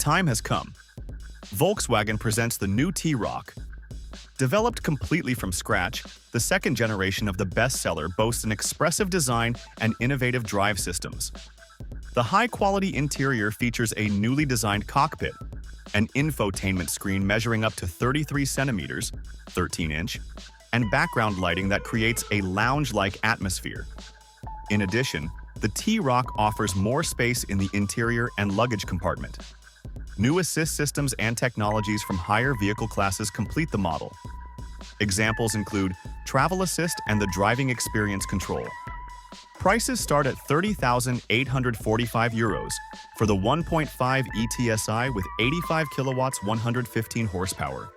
time has come. Volkswagen presents the new T-Roc. Developed completely from scratch, the second generation of the bestseller boasts an expressive design and innovative drive systems. The high-quality interior features a newly designed cockpit, an infotainment screen measuring up to 33 centimeters, 13-inch, and background lighting that creates a lounge-like atmosphere. In addition, the T-Roc offers more space in the interior and luggage compartment. New assist systems and technologies from higher vehicle classes complete the model. Examples include travel assist and the driving experience control. Prices start at €30,845 for the 1.5 eTSI with 85 kilowatts, 115 horsepower.